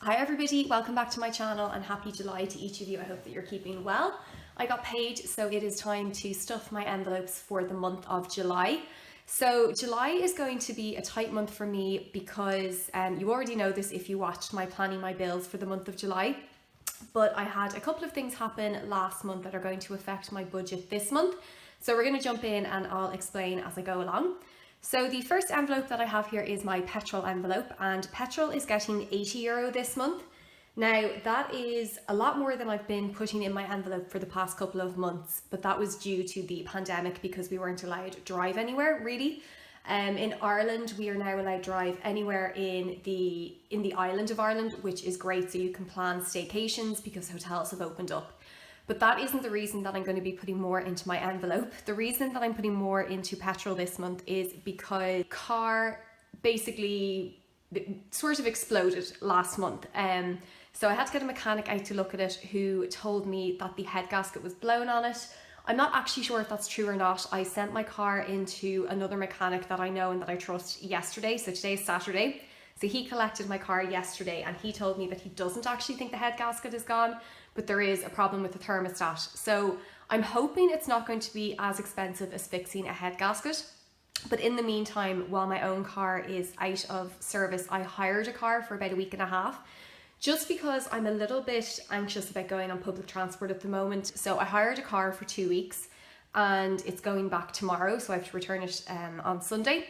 Hi everybody, welcome back to my channel and happy July to each of you. I hope that you're keeping well. I got paid, so it is time to stuff my envelopes for the month of July. So July is going to be a tight month for me because you already know this if you watched my planning my bills for the month of July. But I had a couple of things happen last month that are going to affect my budget this month. So we're going to jump in and I'll explain as I go along. So the first envelope that I have here is my petrol envelope, and petrol is getting €80 this month. Now that is a lot more than I've been putting in my envelope for the past couple of months, but that was due to the pandemic because we weren't allowed to drive anywhere really. In Ireland, we are now allowed to drive anywhere in the island of Ireland, which is great, so you can plan staycations because hotels have opened up. But that isn't the reason that I'm going to be putting more into my envelope. The reason that I'm putting more into petrol this month is because car basically sort of exploded last month. So I had to get a mechanic out to look at it who told me that the head gasket was blown on it. I'm not actually sure if that's true or not. I sent my car into another mechanic that I know and that I trust yesterday. So today is Saturday. So he collected my car yesterday and he told me that he doesn't actually think the head gasket is gone, but there is a problem with the thermostat. So I'm hoping it's not going to be as expensive as fixing a head gasket. But in the meantime, while my own car is out of service, I hired a car for about a week and a half, just because I'm a little bit anxious about going on public transport at the moment. So I hired a car for 2 weeks and it's going back tomorrow. So I have to return it on Sunday.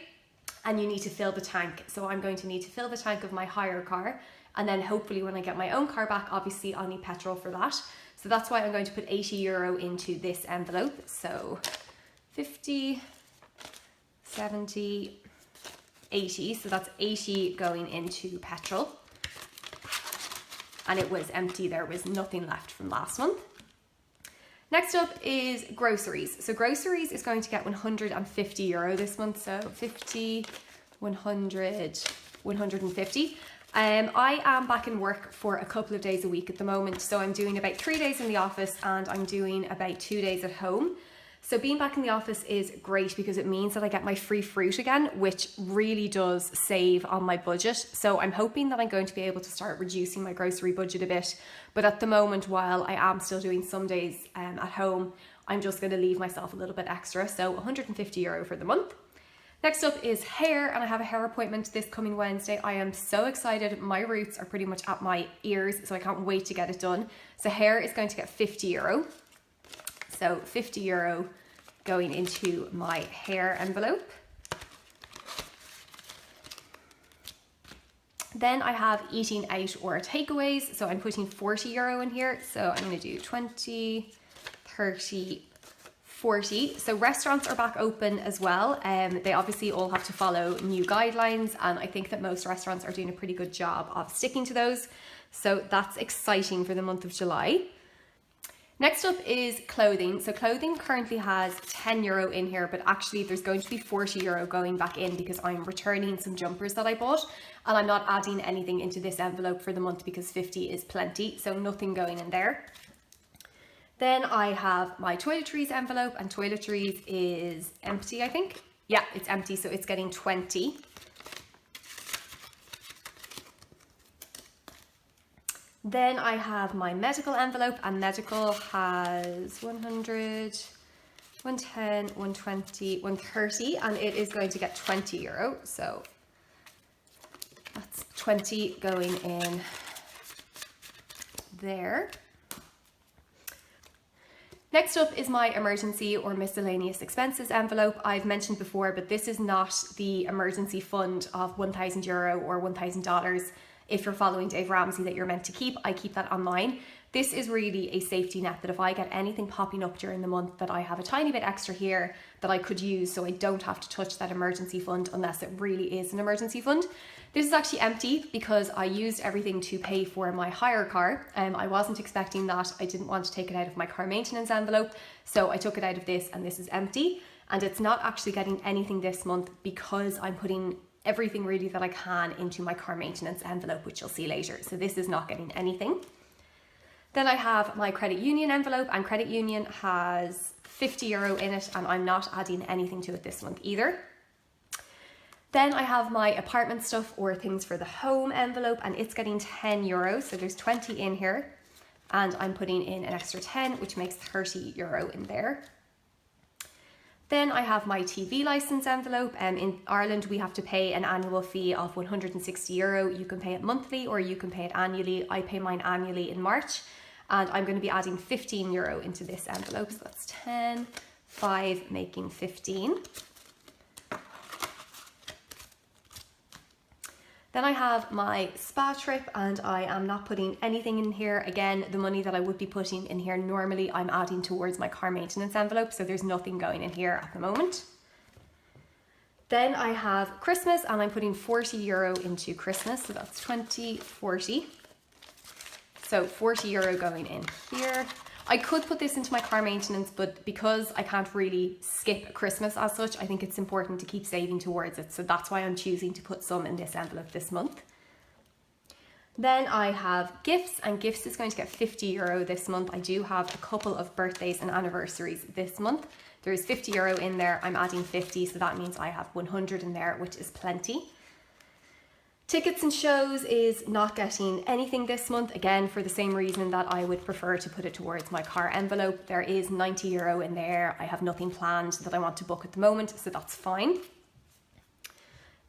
And you need to fill the tank. So I'm going to need to fill the tank of my hire car. And then hopefully when I get my own car back, obviously I'll need petrol for that. So that's why I'm going to put €80 into this envelope. So 50, 70, 80. So that's 80 going into petrol. And it was empty. There was nothing left from last month. Next up is groceries. So groceries is going to get €150 this month. So 50, 100, 150. I am back in work for a couple of days a week at the moment. So I'm doing about 3 days in the office and I'm doing about 2 days at home. So being back in the office is great because it means that I get my free fruit again, which really does save on my budget. So I'm hoping that I'm going to be able to start reducing my grocery budget a bit. But at the moment, while I am still doing some days at home, I'm just going to leave myself a little bit extra. So €150 for the month. Next up is hair, and I have a hair appointment this coming Wednesday. I am so excited. My roots are pretty much at my ears, so I can't wait to get it done. So hair is going to get €50. So €50 going into my hair envelope. Then I have eating out or takeaways. So I'm putting €40 in here. So I'm going to do 20, 30, 40. So restaurants are back open as well. They obviously all have to follow new guidelines. And I think that most restaurants are doing a pretty good job of sticking to those. So that's exciting for the month of July. Next up is clothing. So clothing currently has €10 in here, but actually there's going to be €40 going back in because I'm returning some jumpers that I bought and I'm not adding anything into this envelope for the month because 50 is plenty, so nothing going in there. Then I have my toiletries envelope, and toiletries is empty, I think. Yeah, it's empty, so it's getting 20. Then I have my medical envelope, and medical has 100, 110, 120, 130, and it is going to get €20. So that's 20 going in there. Next up is my emergency or miscellaneous expenses envelope. I've mentioned before, but this is not the emergency fund of €1,000 or $1,000. If you're following Dave Ramsey that you're meant to keep, I keep that on mine. This is really a safety net that if I get anything popping up during the month, that I have a tiny bit extra here that I could use so I don't have to touch that emergency fund unless it really is an emergency fund. This is actually empty because I used everything to pay for my hire car. I wasn't expecting that. I didn't want to take it out of my car maintenance envelope, so I took it out of this, and this is empty. And it's not actually getting anything this month because I'm putting everything really that I can into my car maintenance envelope, which you'll see later. So this is not getting anything. Then I have my credit union envelope, and credit union has €50 in it, and I'm not adding anything to it this month either. Then I have my apartment stuff or things for the home envelope, and it's getting €10. So there's 20 in here, and I'm putting in an extra 10, which makes €30 in there. Then I have my TV license envelope. In Ireland, we have to pay an annual fee of €160. You can pay it monthly or you can pay it annually. I pay mine annually in March, and I'm going to be adding €15 into this envelope. So that's 10, 5, making 15. Then I have my spa trip, and I am not putting anything in here. Again, the money that I would be putting in here normally, I'm adding towards my car maintenance envelope, so there's nothing going in here at the moment. Then I have Christmas, and I'm putting €40 into Christmas, so that's 20, 40. So €40 going in here. I could put this into my car maintenance, but because I can't really skip Christmas as such, I think it's important to keep saving towards it. So that's why I'm choosing to put some in this envelope this month. Then I have gifts, and gifts is going to get €50 this month. I do have a couple of birthdays and anniversaries this month. There's €50 in there. I'm adding 50, so that means I have 100 in there, which is plenty. Tickets and shows is not getting anything this month, again for the same reason that I would prefer to put it towards my car envelope. There is €90 in there. I have nothing planned that I want to book at the moment, so that's fine.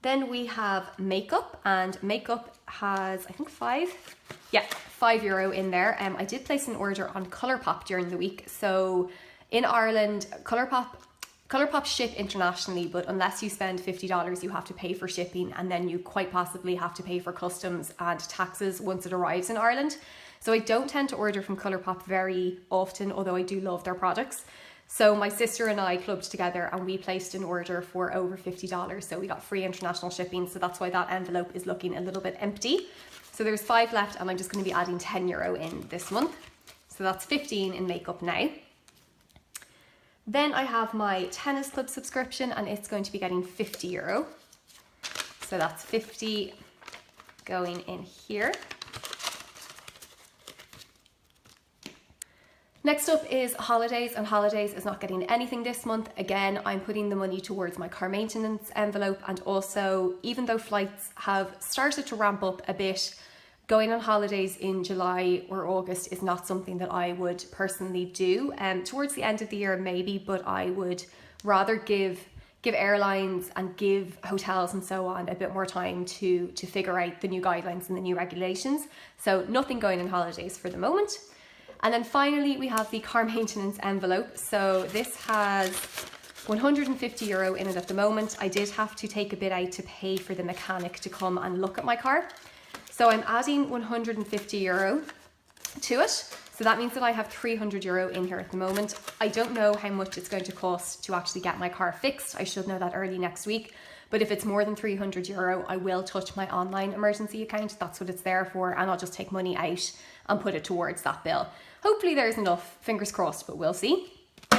Then we have makeup, and makeup has, I think €5 in there. I did place an order on Colourpop during the week. So in Ireland, Colourpop ship internationally, but unless you spend $50, you have to pay for shipping, and then you quite possibly have to pay for customs and taxes once it arrives in Ireland. So I don't tend to order from Colourpop very often, although I do love their products. So my sister and I clubbed together and we placed an order for over $50. So we got free international shipping. So that's why that envelope is looking a little bit empty. So there's 5 left, and I'm just going to be adding €10 in this month. So that's 15 in makeup now. Then I have my tennis club subscription, and it's going to be getting €50. So that's 50 going in here. Next up is holidays, and holidays is not getting anything this month. Again, I'm putting the money towards my car maintenance envelope, and also even though flights have started to ramp up a bit, going on holidays in July or August is not something that I would personally do. Towards the end of the year, maybe, but I would rather give airlines and give hotels and so on a bit more time to figure out the new guidelines and the new regulations. So nothing going on holidays for the moment. And then finally, we have the car maintenance envelope. So this has €150 in it at the moment. I did have to take a bit out to pay for the mechanic to come and look at my car. So I'm adding €150 to it. So that means that I have €300 in here at the moment. I don't know how much it's going to cost to actually get my car fixed. I should know that early next week. But if it's more than €300, I will touch my online emergency account. That's what it's there for. And I'll just take money out and put it towards that bill. Hopefully there's enough, fingers crossed, but we'll see.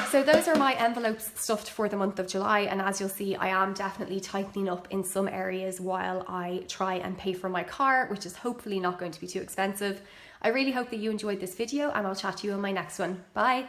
So those are my envelopes stuffed for the month of July, and as you'll see, I am definitely tightening up in some areas while I try and pay for my car, which is hopefully not going to be too expensive. I really hope that you enjoyed this video, and I'll chat to you in my next one. Bye!